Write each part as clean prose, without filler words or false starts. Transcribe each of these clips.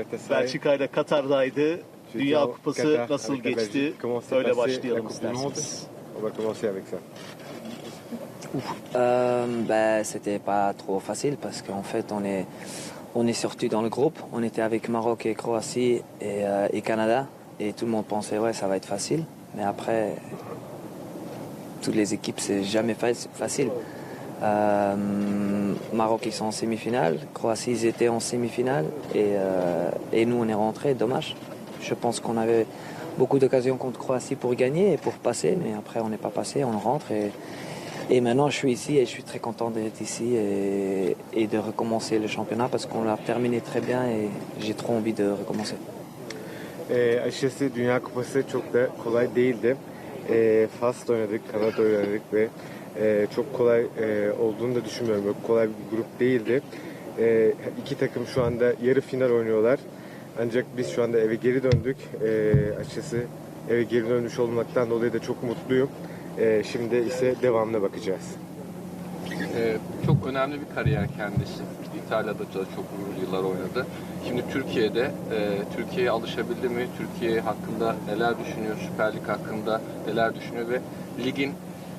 Galatasaray. Belçika ile Katar'daydı. Dünya Kupası nasıl geçti? Öyle başlayalım isterseniz. On va commencer avec ça. C'était pas trop facile parce qu'en fait on est sorti dans le groupe. On était avec Maroc et Croatie et Canada et tout le monde pensait ouais ça va être facile. Mais après toutes les équipes c'est jamais facile. Maroc ils sont en semi-finale, Croatie ils étaient en semi-finale et nous on est rentrés, dommage. Je pense qu'on avait beaucoup d'occasions contre Croatie pour gagner et pour passer, mais après on n'est pas passé, on rentre et maintenant je suis ici et je suis très content d'être ici et de recommencer le championnat parce qu'on l'a terminé très bien et j'ai trop envie de recommencer. Açıkçası Dünya Kupası çok da kolay değildi. Fas'ta oynadık, Kanada oynadık ve çok kolay olduğunu da düşünmüyorum. Böyle kolay bir grup değildi. İki takım şu anda yarı final oynuyorlar. Ancak biz şu anda eve geri döndük. Açıkçası eve geri dönmüş olmaktan dolayı da çok mutluyum. Şimdi ise devamına bakacağız. Çok önemli bir kariyer kendisi. İtalya'da çok uzun yıllar oynadı. Şimdi Türkiye'de, Türkiye'ye alışabildi mi? Türkiye hakkında neler düşünüyor? Süper Lig hakkında neler düşünüyor? Ve ligin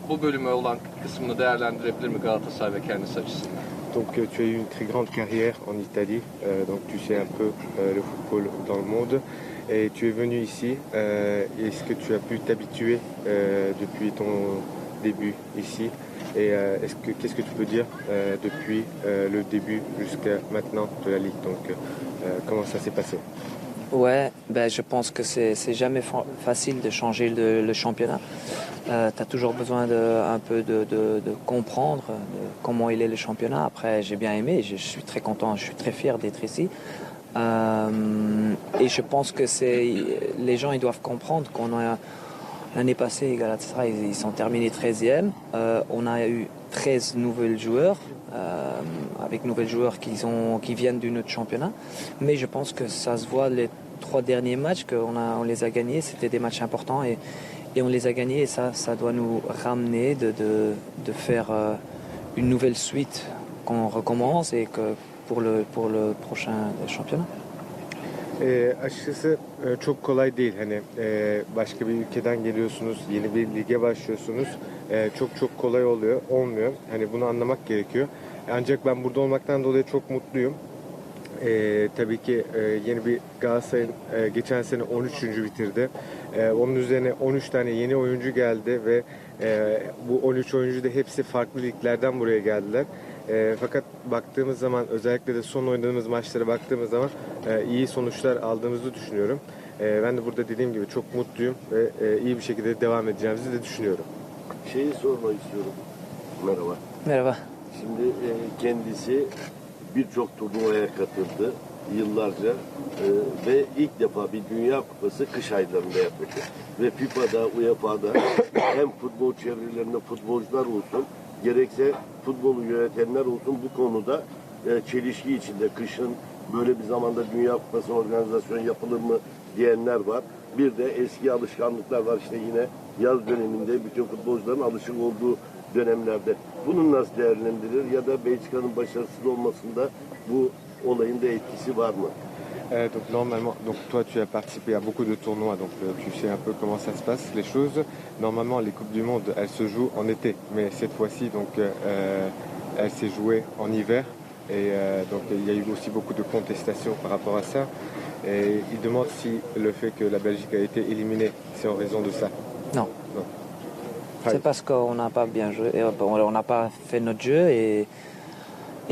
bu bölümü olan kısmını değerlendirebilir mi Galatasaray ve kendisi açısından? Donc tu as eu une très grande carrière en Italie, donc tu sais un peu le football dans le monde. Et tu es venu ici. Est-ce que tu as pu t'habituer depuis ton début ici? Et qu'est-ce que tu peux dire depuis le début jusqu'à maintenant de la Ligue? Donc comment ça s'est passé? Ouais, je pense que c'est jamais facile de changer le championnat. Tu as toujours besoin un peu de comprendre comment il est le championnat. Après, j'ai bien aimé, je suis très content, je suis très fier d'être ici. Et je pense que les gens ils doivent comprendre qu'on a l'année passée, Galatasaray, ils sont terminés 13e. On a eu 13 nouveaux joueurs, avec nouveaux joueurs qui viennent d'un autre championnat. Mais je pense que ça se voit les 3 derniers matchs qu'on les a gagnés. C'était des matchs importants et on les a gagnés. Et ça doit nous ramener de faire une nouvelle suite qu'on recommence et que pour le prochain championnat. Açıkçası çok kolay değil. Hani başka bir ülkeden geliyorsunuz, yeni bir lige başlıyorsunuz. Çok kolay olmuyor. Hani bunu anlamak gerekiyor. Ancak ben burada olmaktan dolayı çok mutluyum. Tabii ki yeni bir Galatasaray'ın geçen sene 13. bitirdi. Onun üzerine 13 tane yeni oyuncu geldi ve bu 13 oyuncu da hepsi farklı liglerden buraya geldiler. Fakat baktığımız zaman özellikle de son oynadığımız maçlara baktığımız zaman iyi sonuçlar aldığımızı düşünüyorum. Ben de burada dediğim gibi çok mutluyum ve iyi bir şekilde devam edeceğimizi de düşünüyorum. Şeyi sormak istiyorum. Merhaba. Merhaba. Şimdi kendisi birçok turnuvaya katıldı yıllarca ve ilk defa bir Dünya Kupası kış aylarında yapıldı. Ve FIFA'da, UEFA'da hem futbol çevrelerinde futbolcular olsun, gerekse futbolu yönetenler olsun bu konuda çelişki içinde. Kışın böyle bir zamanda Dünya Kupası organizasyon yapılır mı diyenler var. Bir de eski alışkanlıklar var işte yine yaz döneminde bütün futbolcuların alışık olduğu dönemlerde. Bunu nasıl değerlendirir ya da Belçika'nın başarısız olmasında bu olayın da etkisi var mı? Donc normalement, donc toi tu as participé à beaucoup de tournois, donc tu sais un peu comment ça se passe les choses. Normalement les coupes du monde elles se jouent en été, mais cette fois-ci donc elle s'est jouée en hiver et donc il y a eu aussi beaucoup de contestations par rapport à ça. Et il demande si le fait que la Belgique a été éliminée, c'est en raison de ça. Non. C'est parce qu'on n'a pas bien joué, on n'a pas fait notre jeu et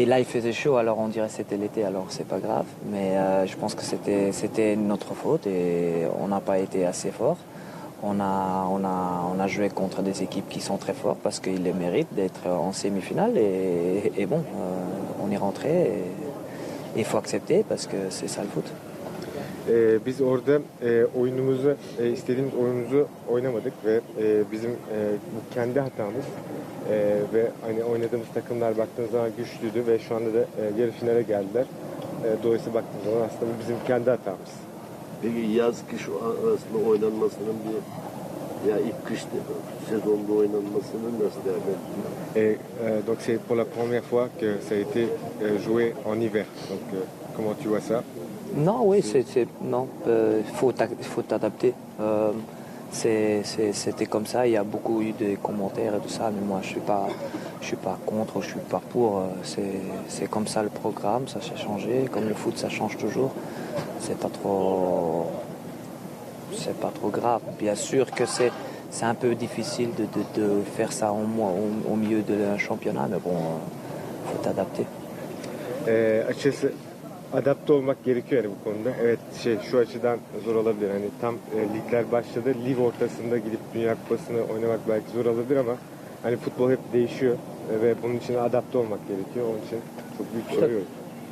là il faisait chaud alors on dirait que c'était l'été alors c'est pas grave mais je pense que c'était notre faute et on n'a pas été assez fort. On a joué contre des équipes qui sont très fortes parce qu'ils les méritent d'être en semi-finale et bon on est rentré et il faut accepter parce que c'est ça le foot. Biz orada oyunumuzu, istediğimiz oyunumuzu oynamadık ve bizim bu kendi hatamız ve hani oynadığımız takımlar baktığımız zaman güçlüydü ve şu anda da yarı finale geldiler. Dolayısıyla baktığımız zaman aslında bizim kendi hatamız. Peki yaz-kış arasında oynanmasının ilk kış sezonda oynanmasının nasıl değerlendiriyor? Donc c'est pour la première fois que ça a été joué en hiver. Donc comment tu vois ça? Non, oui, non, faut t'adapter. C'était comme ça. Il y a beaucoup eu de commentaires et tout ça, mais moi je suis pas contre, je suis pas pour. C'est comme ça le programme, ça s'est changé. Comme le foot, ça change toujours. C'est pas trop grave. Bien sûr que c'est un peu difficile de faire ça au milieu d'un championnat, mais bon, faut t'adapter. Açıkçası adapte olmak gerekiyor yani bu konuda. Evet şu açıdan zor olabilir. Hani tam ligler başladı. Lig ortasında gidip Dünya Kupası'nı oynamak belki zor olabilir ama hani futbol hep değişiyor ve bunun için adapte olmak gerekiyor. Onun için çok büyük sorun yok.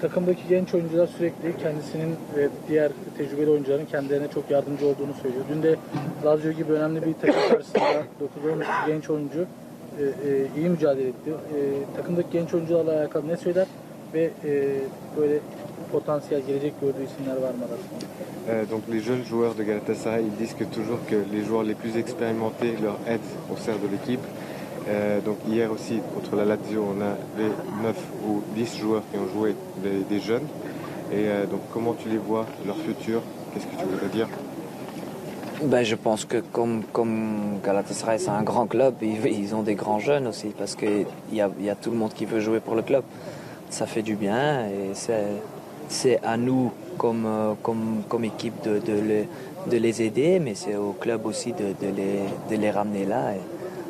Takımdaki genç oyuncular sürekli kendisinin ve diğer tecrübeli oyuncuların kendilerine çok yardımcı olduğunu söylüyor. Dün de Lazio gibi önemli bir takım karşısında 9-10 genç oyuncu iyi mücadele etti. Takımdaki genç oyuncularla alakalı ne söyler ve böyle potansiyel gelecek gördüğü isimler var mı arasında? Donc les jeunes joueurs de Galatasaray, ils disent que toujours que les joueurs les plus expérimentés leur aident au sein de l'équipe. Donc hier aussi contre la Lazio, on avait 9 ou 10 joueurs qui ont joué des jeunes. Et donc comment tu les vois, leur futur? Qu'est-ce que tu voudrais dire? Ben, je pense que comme Galatasaray c'est un grand club, ils ont des grands jeunes aussi parce qu'il y a tout le monde qui veut jouer pour le club. Ça fait du bien et c'est à nous comme équipe de les aider, mais c'est au club aussi de les ramener là. Et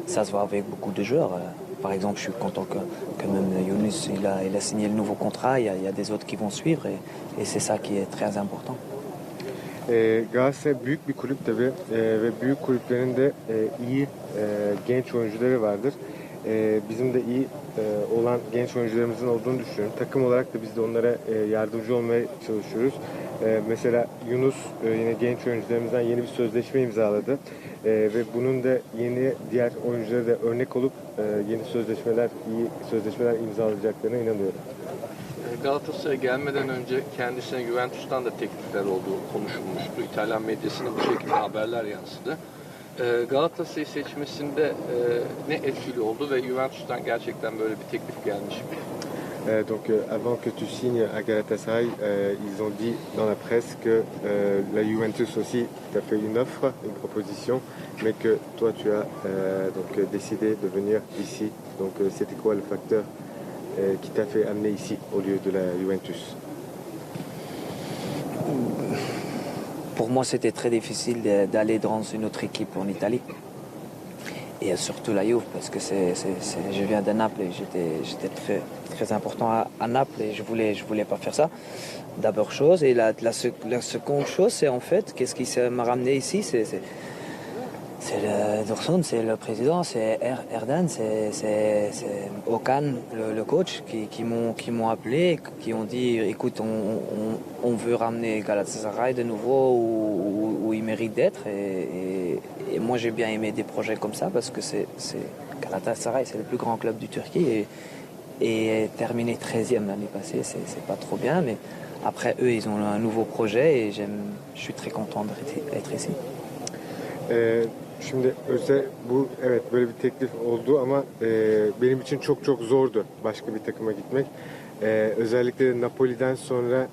ça se voit avec beaucoup de joueurs. Par exemple, je suis content que même Yunus il a signé le nouveau contrat. Il y a des autres qui vont suivre et c'est ça qui est très important. Galatasaray büyük bir kulüp tabii ve büyük kulüplerin de iyi genç oyuncuları vardır. Bizim de iyi olan genç oyuncularımızın olduğunu düşünüyorum. Takım olarak da biz de onlara yardımcı olmaya çalışıyoruz. Mesela Yunus yine genç oyuncularımızdan yeni bir sözleşme imzaladı. Ve bunun da yeni diğer oyunculara da örnek olup yeni sözleşmeler, iyi sözleşmeler imzalayacaklarına inanıyorum. Galatasaray'a gelmeden önce kendisine Juventus'tan da teklifler olduğu konuşulmuştu. İtalyan medyasına bu şekilde haberler yansıdı. Galatasaray'ı seçmesinde ne etkili oldu ve Juventus'tan gerçekten böyle bir teklif gelmiş mi? Donc avant que tu signes à Galatasaray, ils ont dit dans la presse que la Juventus aussi t'a fait une offre, une proposition, mais que toi tu as donc décidé de venir ici. Donc c'était quoi le facteur qui t'a fait amener ici au lieu de la Juventus? Pour moi, c'était très difficile d'aller dans une autre équipe en Italie. Et surtout la Juve, parce que je viens de Naples et j'étais très, très important à Naples et je voulais pas faire ça. D'abord chose. Et la seconde chose, c'est en fait, qu'est-ce qui m'a ramené ici, c'est Dorson, c'est le président, c'est Erdan, c'est Okan, le coach, qui m'ont appelé, qui ont dit, écoute, on veut ramener Galatasaray de nouveau où il mérite d'être. Et moi, j'ai bien aimé des projets comme ça parce que Galatasaray, c'est le plus grand club du Turquie et terminer 13e l'année passée, c'est pas trop bien, mais après eux, ils ont un nouveau projet et je suis très content d'être ici. Şimdi bu evet böyle bir teklif oldu ama benim için çok çok zordu başka bir takıma gitmek. Özellikle de Napoli'den sonra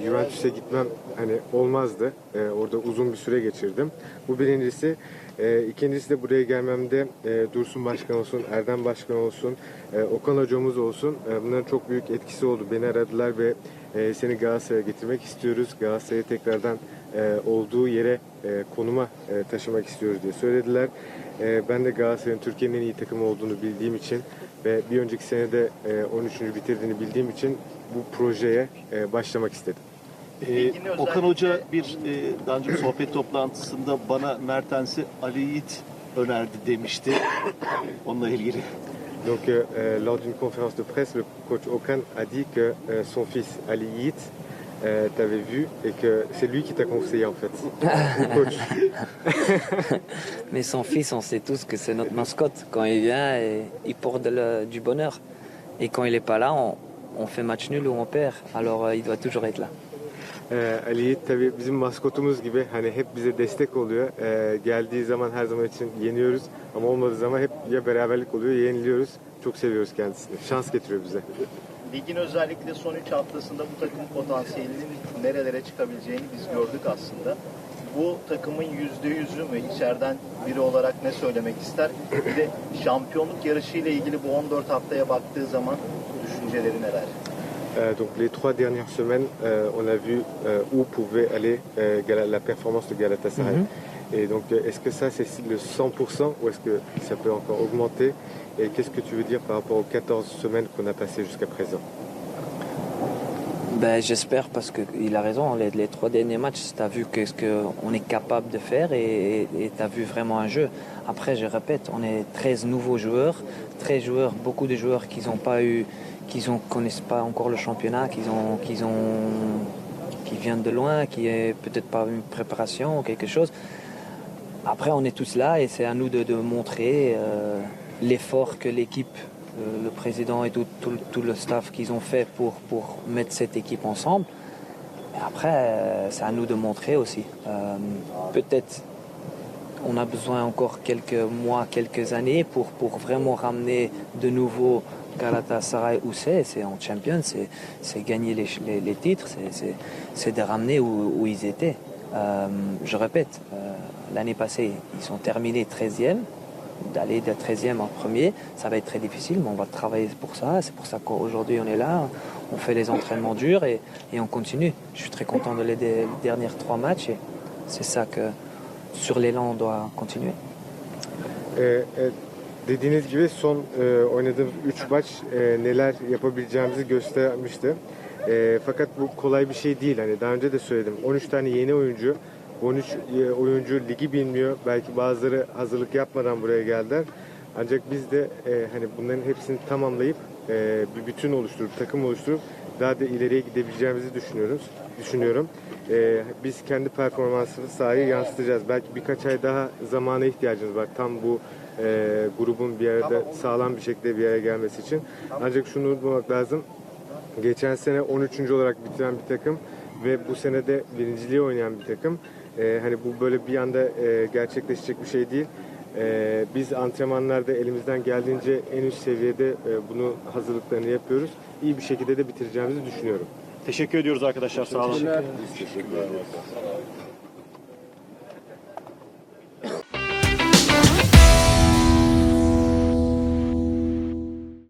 Juventus'e gitmem hani olmazdı. Orada uzun bir süre geçirdim. Bu birincisi. İkincisi de buraya gelmemde Dursun Başkan olsun, Erdem Başkan olsun, Okan hocamız olsun. Bunların çok büyük etkisi oldu. Beni aradılar ve seni Galatasaray'a getirmek istiyoruz. Galatasaray'ı tekrardan olduğu yere konuma taşımak istiyoruz diye söylediler. Ben de Galatasaray'ın Türkiye'nin en iyi takımı olduğunu bildiğim için ve bir önceki senede 13. bitirdiğini bildiğim için bu projeye başlamak istedim. Okan Hoca daha önce sohbet toplantısında bana Mertens'i Ali Yiğit önerdi demişti. Onunla ilgili. Donc, lors d'une conférence de presse, le coach Okan a dit que son fils Ali Yiğit t'avait vu et que c'est lui qui t'a conseillé en fait. Coach. Mais son fils, on sait tous que c'est notre mascotte. Quand il vient, il porte du bonheur. Et quand il n'est pas là, on fait match nul ou on perd. Alors il doit toujours être là. Ali Yiğit tabii bizim maskotumuz gibi hani hep bize destek oluyor. Geldiği zaman her zaman için yeniyoruz ama olmadığı zaman hep ya beraberlik oluyor ya yeniliyoruz. Çok seviyoruz kendisini. Şans getiriyor bize. Ligin özellikle son 3 haftasında bu takımın potansiyelinin nerelere çıkabileceğini biz gördük aslında. Bu takımın %100'ü mü, içeriden biri olarak ne söylemek ister? Bir de şampiyonluk yarışıyla ilgili bu 14 haftaya baktığı zaman düşünceleri neler? Donc les 3 dernières semaines, on a vu où pouvait aller la performance de Galatasaray. Et donc est-ce que ça c'est le 100% ou est-ce que ça peut encore augmenter? Et qu'est-ce que tu veux dire par rapport aux 14 semaines qu'on a passées jusqu'à présent? Ben, j'espère parce qu'il a raison. Les 3 derniers matchs, tu as vu ce qu'on est capable de faire et tu as vu vraiment un jeu. Après, je répète, on est 13 nouveaux joueurs, 13 joueurs, beaucoup de joueurs qui n'ont pas eu, connaissent pas encore le championnat, qui viennent de loin, qui est peut-être pas une préparation ou quelque chose. Après, on est tous là et c'est à nous de montrer l'effort que l'équipe, le président et tout le staff qu'ils ont fait pour mettre cette équipe ensemble. Et après, c'est à nous de montrer aussi. Peut-être on a besoin encore quelques mois, quelques années pour vraiment ramener de nouveau Galatasaray où c'est en Champions, c'est gagner les titres, c'est de ramener où ils étaient. Je répète, l'année passée, ils sont terminés 13e. D'aller de 13e en premier, ça va être très difficile, mais on va travailler pour ça. C'est pour ça qu'aujourd'hui on est là, on fait les entraînements durs et on continue. Je suis très content de les derniers 3 matchs et c'est ça que sur l'élan on doit continuer. Dediğiniz gibi son oynadığımız 3 maç neler yapabileceğimizi göstermişti. Fakat bu kolay bir şey değil. Hani daha önce de söyledim. 13 tane yeni oyuncu. 13 oyuncu ligi bilmiyor. Belki bazıları hazırlık yapmadan buraya geldiler. Ancak biz de hani bunların hepsini tamamlayıp bir bütün oluşturup, takım oluşturup daha da ileriye gidebileceğimizi düşünüyorum. Biz kendi performansını sahaya yansıtacağız. Belki birkaç ay daha zamana ihtiyacımız var. Tam bu grubun bir arada sağlam bir şekilde bir araya gelmesi için. Ancak şunu unutmamak lazım. Geçen sene 13. olarak bitiren bir takım ve bu sene de birinciliği oynayan bir takım. Hani bu böyle bir anda gerçekleşecek bir şey değil. Biz antrenmanlarda elimizden geldiğince en üst seviyede bunu hazırlıklarını yapıyoruz. İyi bir şekilde de bitireceğimizi düşünüyorum. Teşekkür ediyoruz arkadaşlar. Sağ olun. Biz teşekkür ederiz.